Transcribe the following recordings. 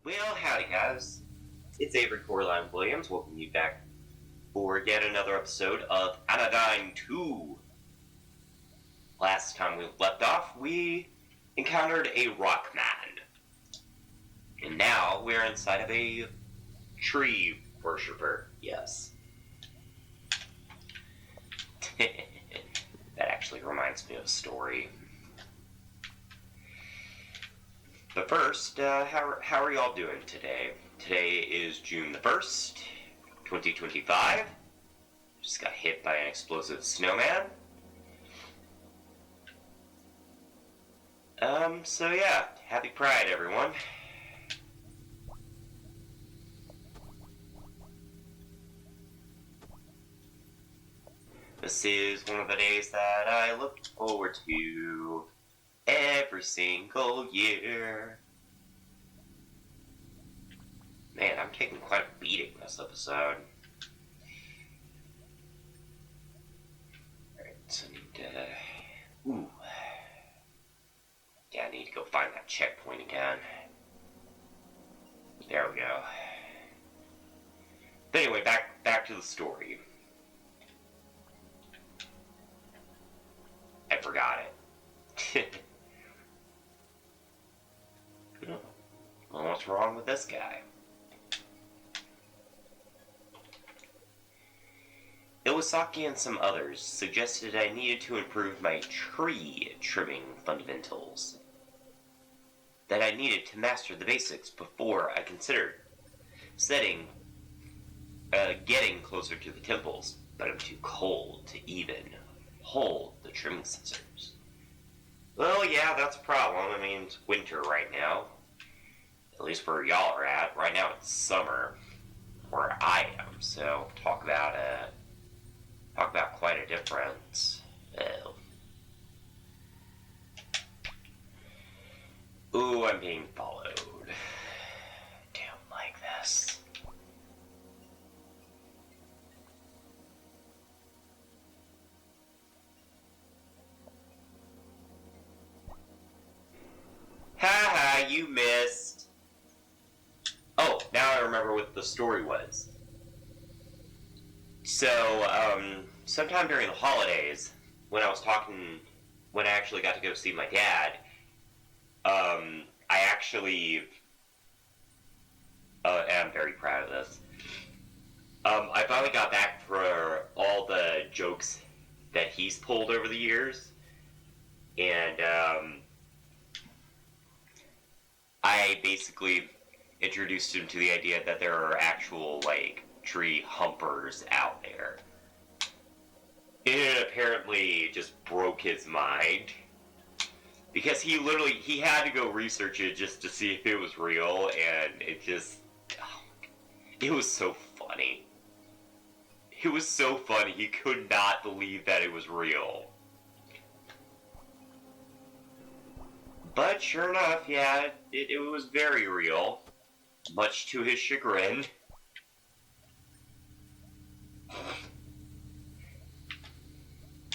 Well, howdy guys. It's Avery Williams, welcoming you back for yet another episode of Anodyne 2. Last time we left off, we encountered a rock man. And now we're inside of a tree worshipper, yes. That actually reminds me of a story. But first, how are y'all doing today? Today is June the 1st, 2025. Just got hit by an explosive snowman. So yeah, happy Pride, everyone. This is one of the days that I look forward to every single year. Man, I'm taking quite a beating this episode. Alright, so I need to... Ooh. Yeah, I need to go find that checkpoint again. There we go. But anyway, back to the story. I forgot it. Well, what's wrong with this guy? Iwasaki and some others suggested I needed to improve my tree trimming fundamentals. That I needed to master the basics before I considered getting closer to the temples, but I'm too cold to even hold the trimming scissors. Well, yeah, that's a problem. I mean, it's winter right now. At least where y'all are at. Right now it's summer, where I am. So talk about quite a difference. Ooh, I'm being followed. Don't like this. Haha, you missed. Oh, now I remember what the story was. So, sometime during the holidays, when I actually got to go see my dad, I actually, and I'm very proud of this, I finally got back for all the jokes that he's pulled over the years, and, I basically introduced him to the idea that there are actual, tree humpers out there. It apparently just broke his mind. Because he had to go research it just to see if it was real, and it was so funny. It was so funny, he could not believe that it was real. But sure enough, yeah, it was very real. Much to his chagrin.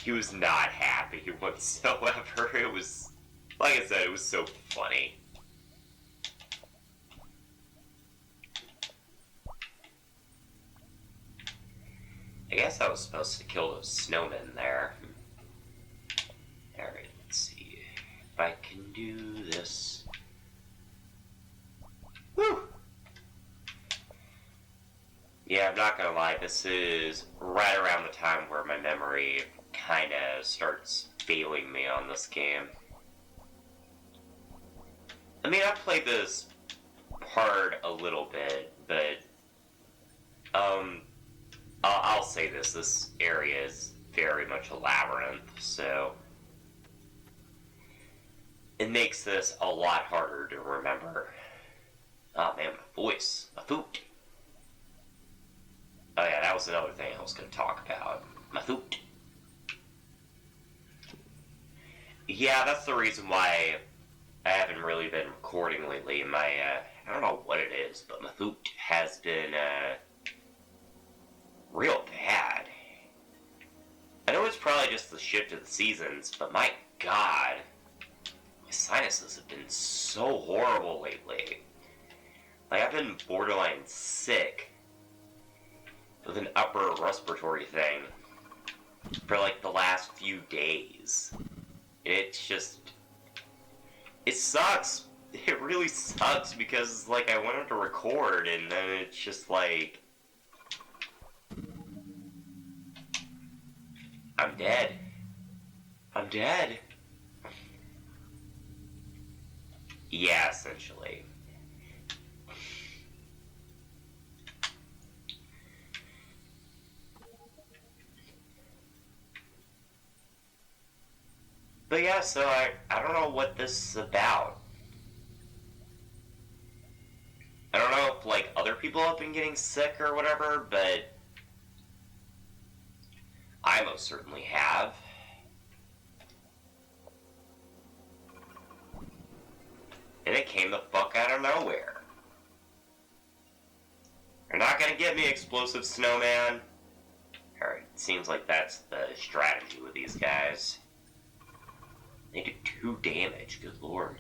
He was not happy whatsoever. It was, like I said, it was so funny. I guess I was supposed to kill those snowmen there. Alright, let's see if I can do this. Woo! Yeah, I'm not gonna lie, this is right around the time where my memory kinda starts failing me on this game. I mean, I've played this part a little bit, but, I'll say this area is very much a labyrinth, so it makes this a lot harder to remember. Oh man, my voice, my food. Oh yeah, that was another thing I was going to talk about. My food. Yeah, that's the reason why I haven't really been recording lately. I don't know what it is, but my food has been, real bad. I know it's probably just the shift of the seasons, but my god, my sinuses have been so horrible lately. Like, I've been borderline sick with an upper respiratory thing for like the last few days. It's just, it sucks. It really sucks because like I wanted to record and then it's just like, I'm dead. I'm dead. Yeah, essentially. But yeah, so I don't know what this is about. I don't know if, like, other people have been getting sick or whatever, but I most certainly have. And it came the fuck out of nowhere. You're not gonna get me, explosive snowman. Alright, seems like that's the strategy with these guys. They do 2 damage, good lord.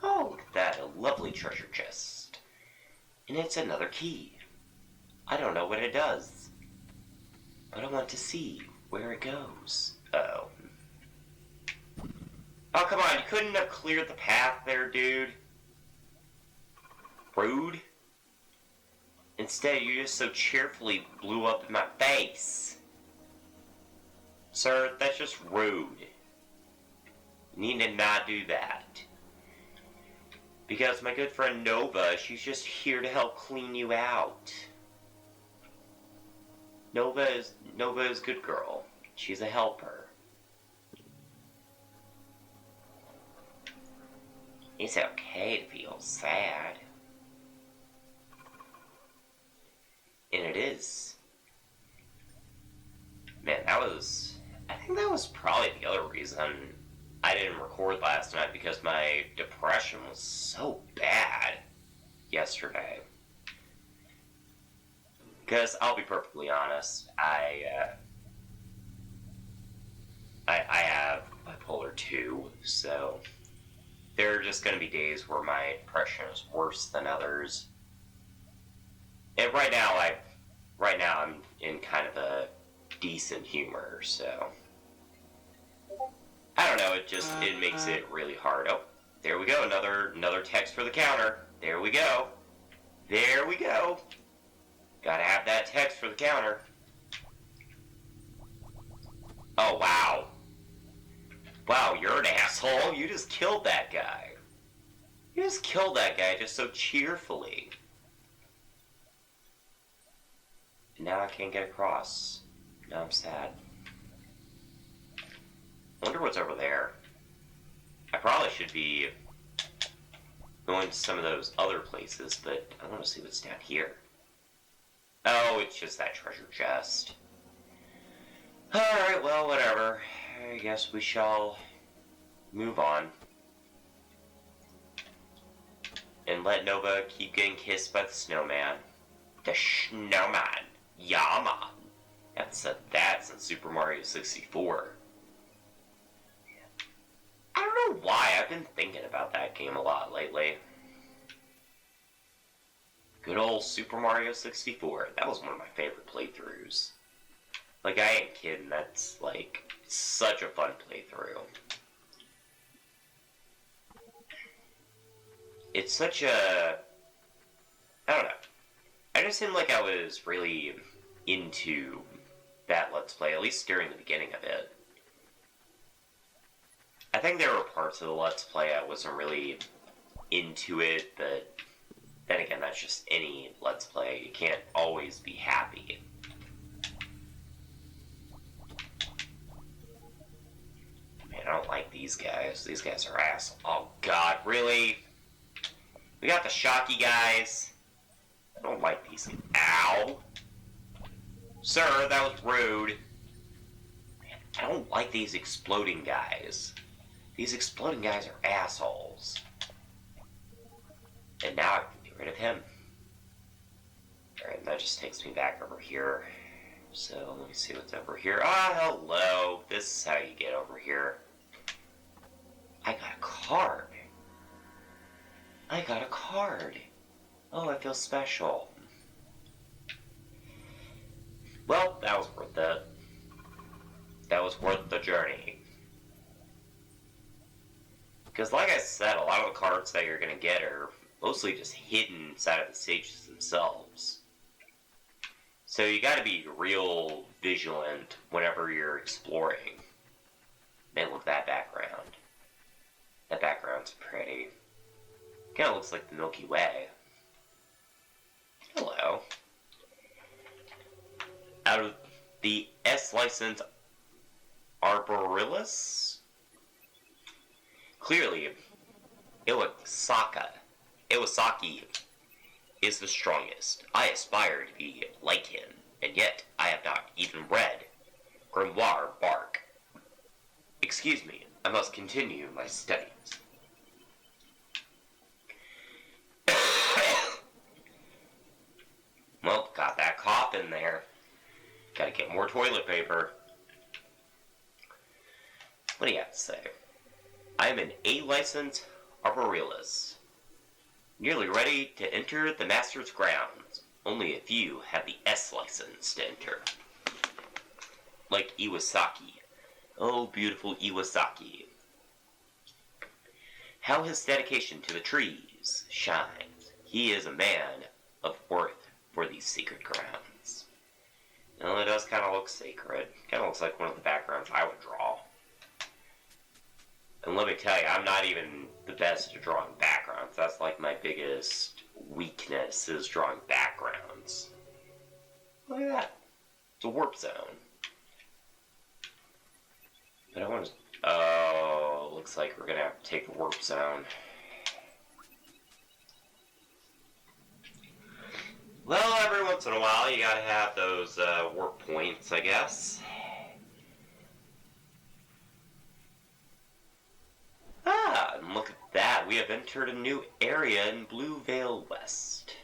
Oh, look at that, a lovely treasure chest. And it's another key. I don't know what it does, but I want to see where it goes. Uh-oh. Oh, come on, you couldn't have cleared the path there, dude. Rude. Instead, you just so cheerfully blew up in my face. Sir, that's just rude. You need to not do that. Because my good friend Nova, she's just here to help clean you out. Nova is a good girl. She's a helper. It's okay to feel sad. And it is. Man, I think that was probably the other reason I didn't record last night, because my depression was so bad yesterday. Because I'll be perfectly honest, I have bipolar 2, so there are just going to be days where my depression is worse than others. And right now I'm in kind of a decent humor, so I don't know, it makes it really hard. Oh, there we go, another text for the counter. There we go. There we go. Gotta have that text for the counter. Oh, wow. Wow, you're an asshole. You just killed that guy. You just killed that guy just so cheerfully. And now I can't get across. Now I'm sad. I wonder what's over there. I probably should be going to some of those other places, but I want to see what's down here. Oh, it's just that treasure chest. Alright, well, whatever. I guess we shall move on. And let Nova keep getting kissed by the snowman. The snowman. Yeah, man. I haven't said that since Super Mario 64. I don't know why, I've been thinking about that game a lot lately. Good old Super Mario 64. That was one of my favorite playthroughs. Like, I ain't kidding, that's, like, such a fun playthrough. It's such a... I don't know. I just seemed like I was really into that Let's Play, at least during the beginning of it. I think there were parts of the Let's Play I wasn't really into it, but then again, that's just any Let's Play. You can't always be happy. Man, I don't like these guys. These guys are assholes. Oh god, really? We got the shocky guys. I don't like these guys. Ow! Sir, that was rude. Man, I don't like these exploding guys. These exploding guys are assholes. And now I can get rid of him. Alright, that just takes me back over here So let me see what's over here. Ah, hello. This is how you get over here. I got a card. I got a card. Oh, I feel special. Well, that was worth it. That was worth the journey. Because like I said, a lot of the cards that you're going to get are mostly just hidden inside of the stages themselves. So you got to be real vigilant whenever you're exploring. Man, look at that background. That background's pretty. Kind of looks like the Milky Way. Hello. Out of the S-license Arborealis? Clearly, Iwasaki is the strongest. I aspire to be like him, and yet I have not even read Grimoire Bark. Excuse me, I must continue my studies. Well, got that cough in there. Gotta get more toilet paper. What do you have to say? I am an A-license Arborealis, nearly ready to enter the Master's grounds. Only a few have the S-license to enter. Like Iwasaki. Oh, beautiful Iwasaki. How his dedication to the trees shines. He is a man of worth for these secret grounds. Well, it does kind of look sacred. Kind of looks like one of the backgrounds I would draw. And let me tell you, I'm not even the best at drawing backgrounds. That's like my biggest weakness, is drawing backgrounds. Look at that. It's a warp zone. But I want to... Oh, looks like we're going to have to take the warp zone. Well, every once in a while, you gotta have those warp points, I guess. Ah, and look at that. We have entered a new area in Blue Vale West.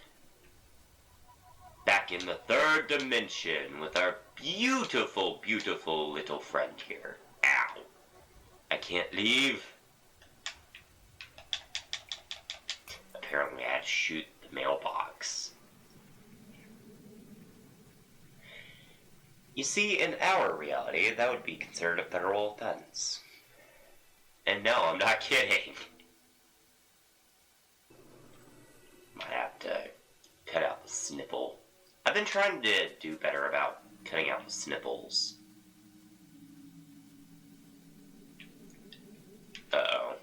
Back in the third dimension with our beautiful, beautiful little friend here. Ow. I can't leave. Apparently I had to shoot the mailbox. You see, in our reality, that would be considered a federal offense. And no, I'm not kidding. Might have to cut out the snipple. I've been trying to do better about cutting out the snipples. Uh-oh.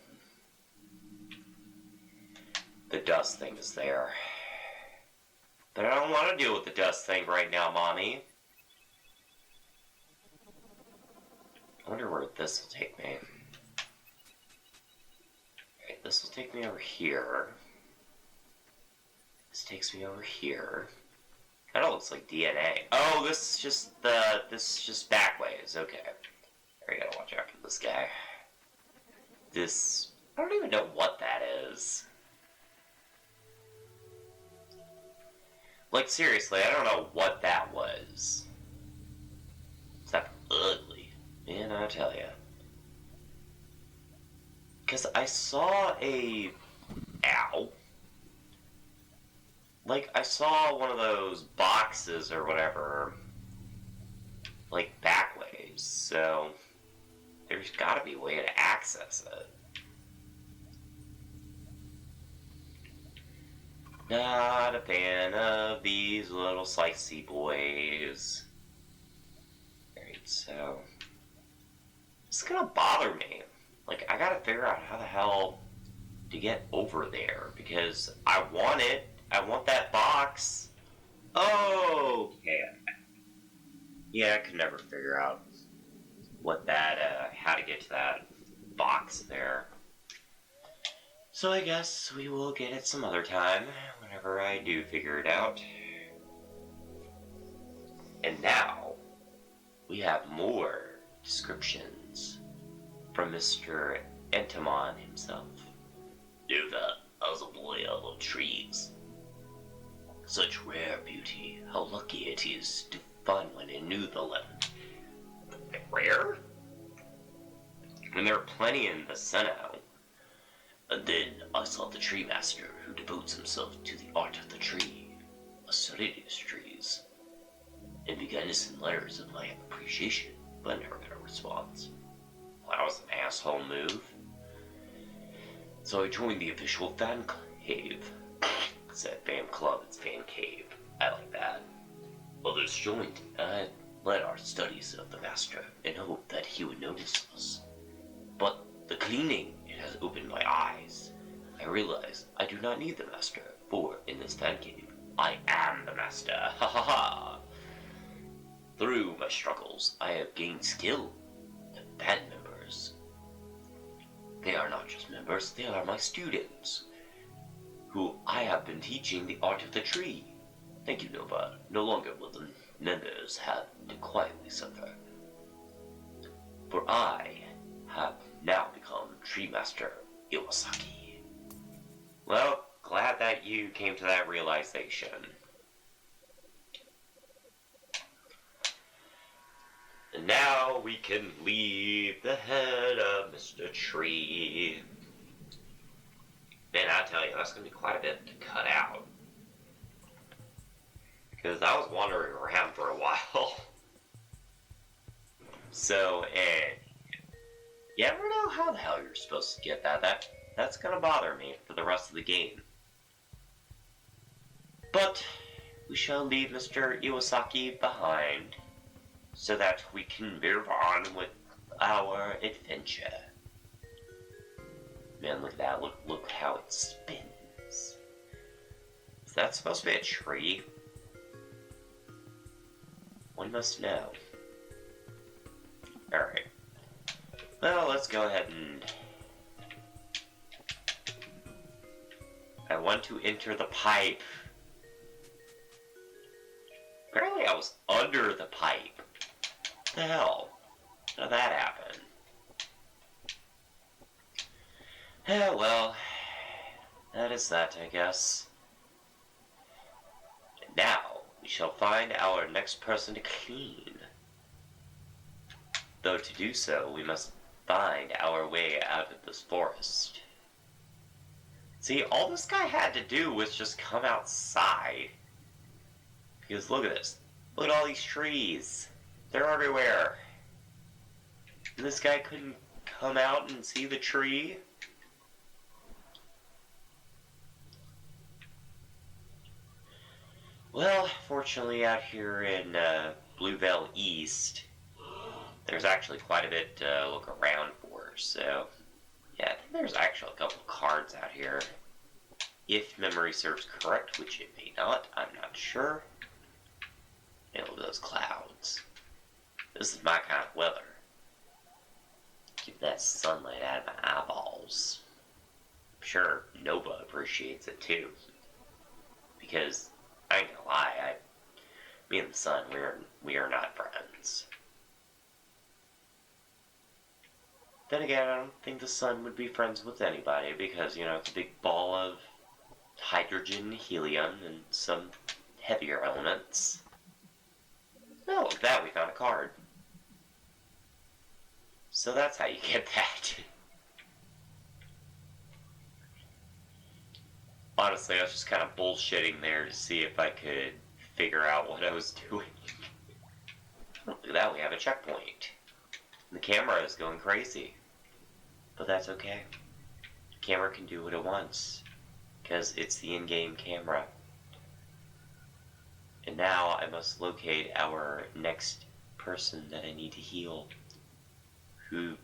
The dust thing is there. But I don't want to deal with the dust thing right now, Mommy. I wonder where this will take me. Okay, this will take me over here. This takes me over here. Kinda looks like DNA. Oh, this is just back ways. Okay. I gotta watch out for this guy. This... I don't even know what that is. Like, seriously, I don't know what that was. It's that ugly. Man, I tell ya. Because I saw a... Ow. Like, I saw one of those boxes or whatever, like, backways, so there's gotta be a way to access it. Not a fan of these little slicey boys. Alright, so... it's gonna bother me. Like, I gotta figure out how the hell to get over there, because I want it. I want that box. Oh, okay. Yeah, I could never figure out what that, how to get to that box there. So I guess we will get it some other time, whenever I do figure it out. And now, we have more descriptions from Mr. Entomon himself. Nova, as a boy I love trees. Such rare beauty, how lucky it is to fun when I knew the limit. Rare? And there are plenty in the Senao. And then I saw the tree master who devotes himself to the art of the tree, a studies trees, and began to send letters of my appreciation, but never got a response. Well, that was an asshole move. So I joined the official fan cave. Said fan club, it's fan cave. I like that. Others joined, and I led our studies of the master in hope that he would notice us. But the cleaning, it has opened my eyes. I realize I do not need the master, for in this fan cave, I am the master. Ha ha ha! Through my struggles, I have gained skill. The band members. They are not just members, they are my students, who I have been teaching the art of the tree. Thank you, Nova. No longer will the members have to quietly suffer. For I have now become Tree Master Iwasaki. Well, glad that you came to that realization. And now we can leave the head of Mr. Tree. Man, I tell you, that's going to be quite a bit to cut out. Because I was wandering around for a while. So, you ever know how the hell you're supposed to get that? That's going to bother me for the rest of the game. But we shall leave Mr. Iwasaki behind, so that we can move on with our adventure. Man, look at that. Look how it spins. Is that supposed to be a tree? One must know. Alright. Well, let's go ahead and... I want to enter the pipe. Apparently I was under the pipe. What the hell? How did that happen? Yeah, well, that is that, I guess. And now, we shall find our next person to clean. Though to do so, we must find our way out of this forest. See, all this guy had to do was just come outside. Because look at this. Look at all these trees. They're everywhere. And this guy couldn't come out and see the tree? Well, fortunately out here in Blue Vale East, there's actually quite a bit to look around for, so yeah, I think there's actually a couple of cards out here. If memory serves correct, which it may not, I'm not sure. And look at those clouds. This is my kind of weather. Keep that sunlight out of my eyeballs. I'm sure Nova appreciates it too. Because, I ain't gonna lie, me and the sun, we are not friends. Then again, I don't think the sun would be friends with anybody because, you know, it's a big ball of hydrogen, helium, and some heavier elements. Oh, look at that, we found a card. So that's how you get that. Honestly, I was just kind of bullshitting there to see if I could figure out what I was doing. Look at that, we have a checkpoint. The camera is going crazy. But that's okay. The camera can do what it wants. Because it's the in-game camera. And now I must locate our next person that I need to heal. Who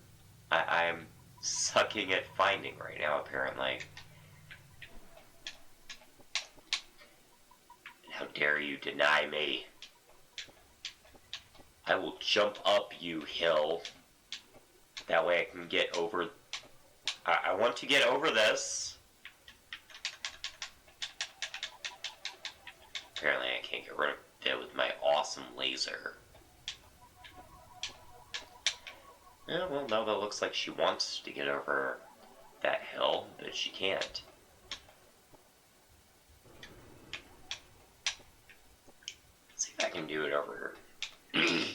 I am sucking at finding right now, apparently. How dare you deny me? I will jump up, you hill. That way I can get over... I want to get over this. Apparently I can't get rid of it with my awesome laser. Yeah, well, Nova looks like she wants to get over that hill, but she can't. Let's see if I can do it over Man,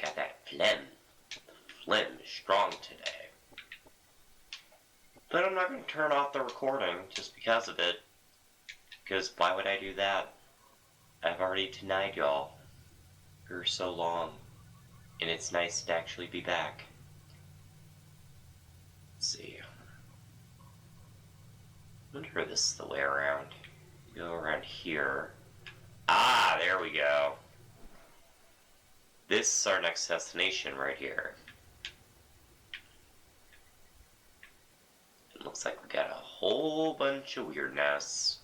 got that phlegm. Phlegm is strong today. But I'm not going to turn off the recording just because of it. Because why would I do that? I've already denied y'all for so long. And it's nice to actually be back. Let's see. I wonder if this is the way around. Go around here. Ah, there we go. This is our next destination right here. It looks like we got a whole bunch of weirdness.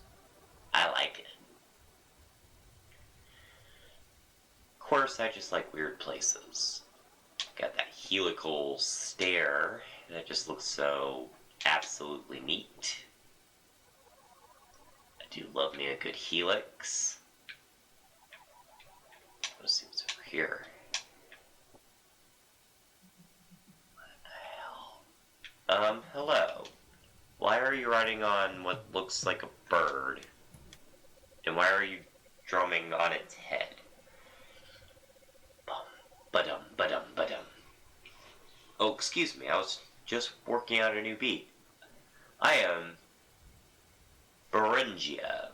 I like it. Of course, I just like weird places. Got that helical stair that just looks so absolutely neat. I do love me a good helix. Let's see what's over here. What the hell? Hello. Why are you riding on what looks like a bird? And why are you drumming on its head? Bum, ba-dum, ba-dum, ba-dum. Oh, excuse me, I was just working out a new beat. I am Beringia,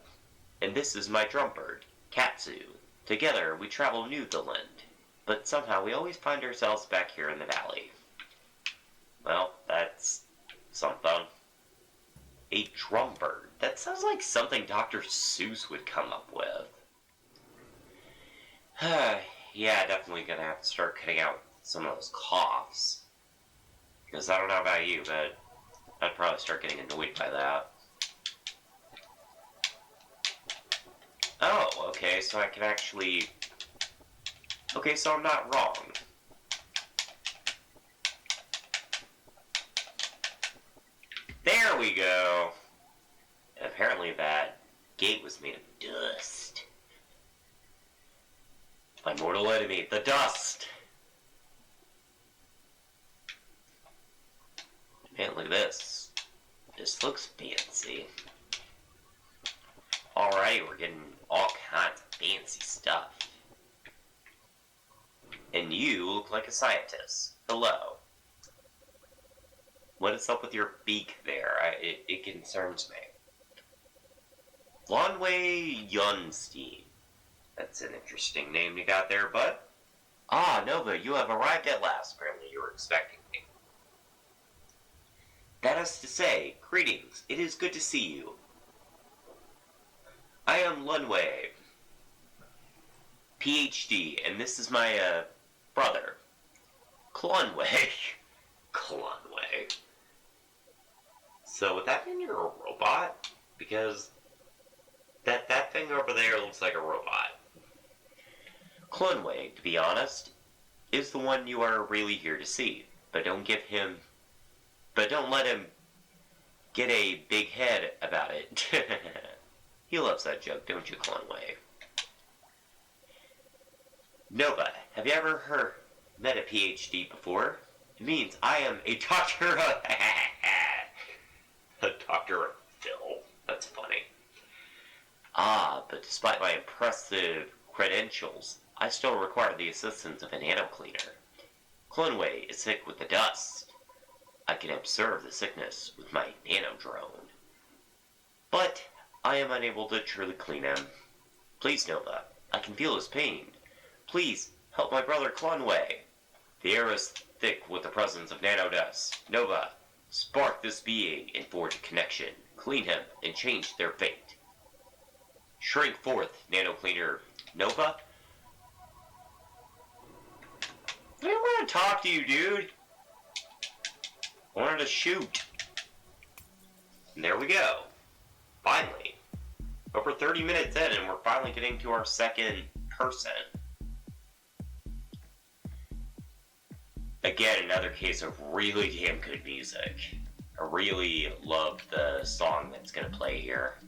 and this is my drum bird, Katsu. Together, we travel new the land, but somehow we always find ourselves back here in the valley. Well, that's something. A drum bird. That sounds like something Dr. Seuss would come up with. Yeah, definitely gonna have to start cutting out some of those coughs. Because I don't know about you, but I'd probably start getting annoyed by that. Oh, okay, so I can actually... Okay, so I'm not wrong. There we go! And apparently that gate was made of dust. My mortal enemy, the dust! Man, look at this. This looks fancy. Alright, we're getting all kinds of fancy stuff. And you look like a scientist. Hello. What is up with your beak there? It concerns me. Clonwei Yunstein. That's an interesting name you got there, bud. Ah, Nova, you have arrived at last. Apparently you were expecting me. That is to say, greetings. It is good to see you. I am Clonwei, PhD, and this is my, brother. Clonwei. Clonwei. So would that mean you're a robot? Because that thing over there looks like a robot. Clonwei, to be honest, is the one you are really here to see. But don't let him get a big head about it. He loves that joke, don't you, Clonwei? Nova, have you ever met a PhD before? It means I am a doctor of... a doctor of Phil. That's funny. Ah, but despite my impressive credentials, I still require the assistance of a nano cleaner. Clonwei is sick with the dust. I can observe the sickness with my nano drone. But I am unable to truly clean him. Please, Nova, I can feel his pain. Please, help my brother Clonwei. The air is thick with the presence of nano dust. Nova, spark this being and forge a connection. Clean him and change their fate. Shrink forth, nano cleaner. Nova? I don't want to talk to you, dude. I wanted to shoot. And there we go. Finally. Over 30 minutes in, and we're finally getting to our second person. Again, another case of really damn good music. I really love the song that's going to play here.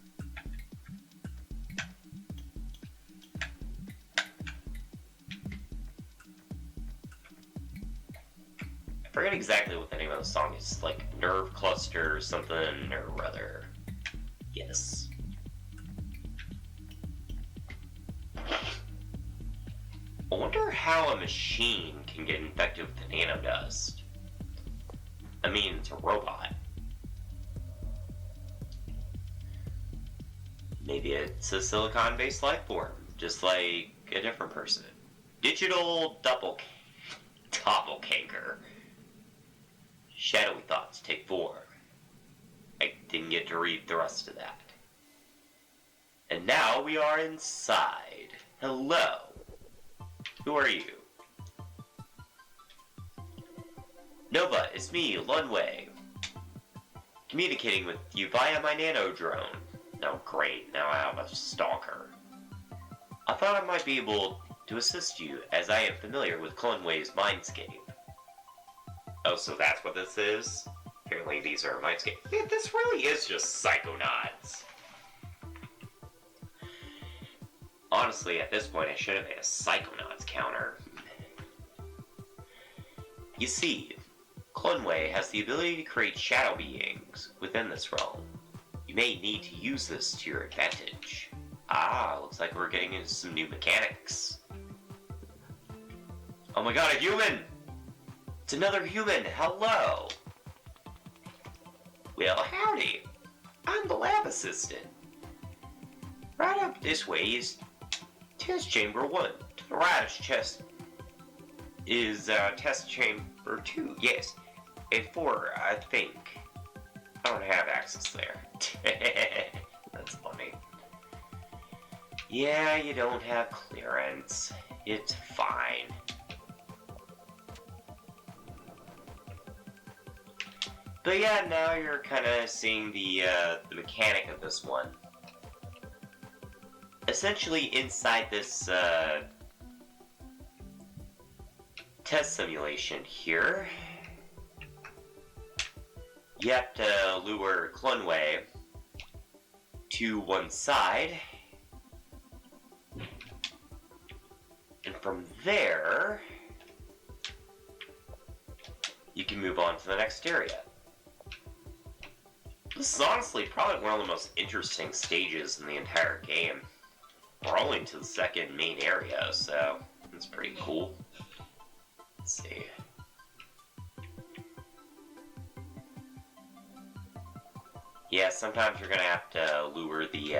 I forget exactly what the name of the song is, like Nerve Cluster or something or other. Yes. how a machine can get infected with the nanodust. I mean, it's a robot. Maybe it's a silicon-based life form, just like a different person. Digital doppelganger. Shadowy thoughts take form. I didn't get to read the rest of that. And now we are inside. Hello. Who are you? Nova, it's me, Clonwei. Communicating with you via my nano drone. Oh great, now I have a stalker. I thought I might be able to assist you, as I am familiar with Clonwei's mindscape. Oh, so that's what this is? Apparently these are mindscape. Yeah, this really is just Psychonauts. Honestly, at this point, I should have made a Psychonauts counter. You see, Clonwei has the ability to create shadow beings within this realm. You may need to use this to your advantage. Ah, looks like we're getting into some new mechanics. Oh my god, a human! It's another human! Hello! Well, howdy! I'm the lab assistant. Right up this way is test chamber 1. To the right of chest is test chamber 2. Yes, and 4, I think. I don't have access there. That's funny. Yeah, you don't have clearance. It's fine. But yeah, now you're kind of seeing the mechanic of this one. Essentially, inside this test simulation here, you have to lure Clonwei to one side, and from there, you can move on to the next area. This is honestly probably one of the most interesting stages in the entire game. We're only to the second main area, so it's pretty cool. Let's see. Yeah, sometimes you're gonna have to lure the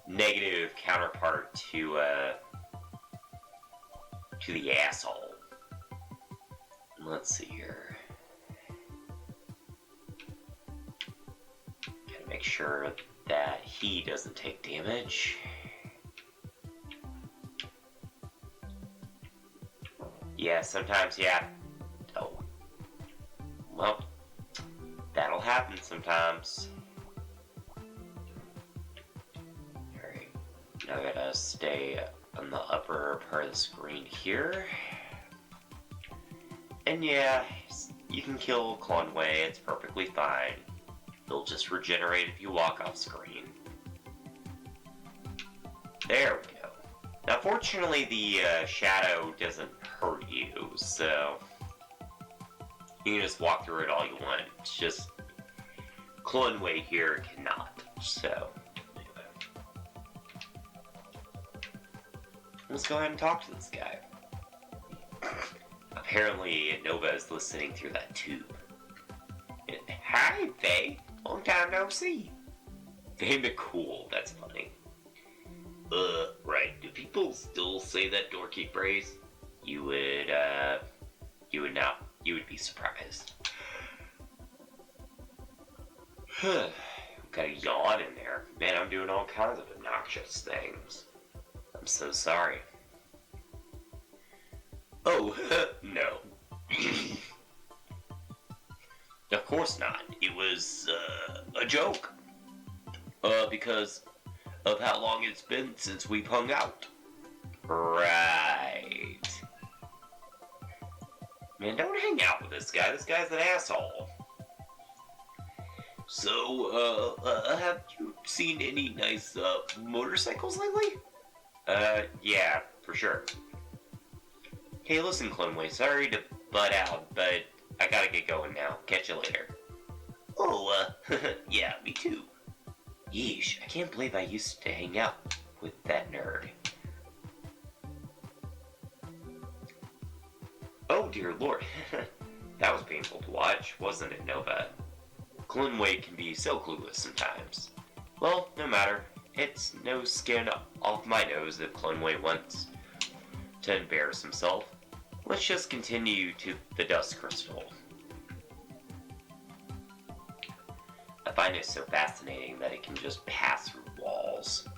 negative counterpart to the asshole. Let's see here. Gotta make sure that he doesn't take damage. Yeah, sometimes, yeah. Oh. Well, that'll happen sometimes. Alright. Now I gotta stay on the upper part of the screen here. And yeah, you can kill Clonwei, it's perfectly fine. He'll just regenerate if you walk off screen. There we go. Now fortunately the shadow doesn't hurt you, so you can just walk through it all you want. It's just Clonwei here cannot, so anyway. Let's go ahead and talk to this guy. Apparently Nova is listening through that tube. Hi, Faye. Long time no see. Faye McCool, that's funny. Right. Do people still say that dorky phrase? You would not. You would be surprised. Got a yawn in there. Man, I'm doing all kinds of obnoxious things. I'm so sorry. Oh, no. Of course not. It was, a joke. Because of how long it's been since we've hung out. Right. Man, don't hang out with this guy. This guy's an asshole. So, have you seen any nice, motorcycles lately? Yeah, for sure. Hey, listen, Clonwei, sorry to butt out, but I gotta get going now. Catch you later. Oh, yeah, me too. Yeesh, I can't believe I used to hang out with that nerd. dear lord. That was painful to watch, wasn't it, Nova? Clonwei can be so clueless sometimes. Well, no matter. It's no skin off my nose that Clonwei wants to embarrass himself. Let's just continue to the dust crystal. I find it so fascinating that it can just pass through walls.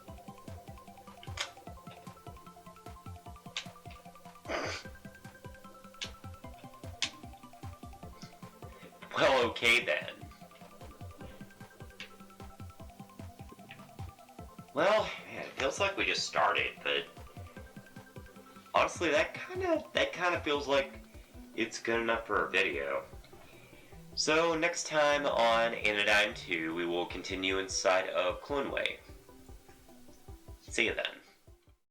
Well, okay then. Well, man, it feels like we just started, but honestly, that kind of feels like it's good enough for a video. So next time on Anodyne 2, we will continue inside of Clonwei. See you then.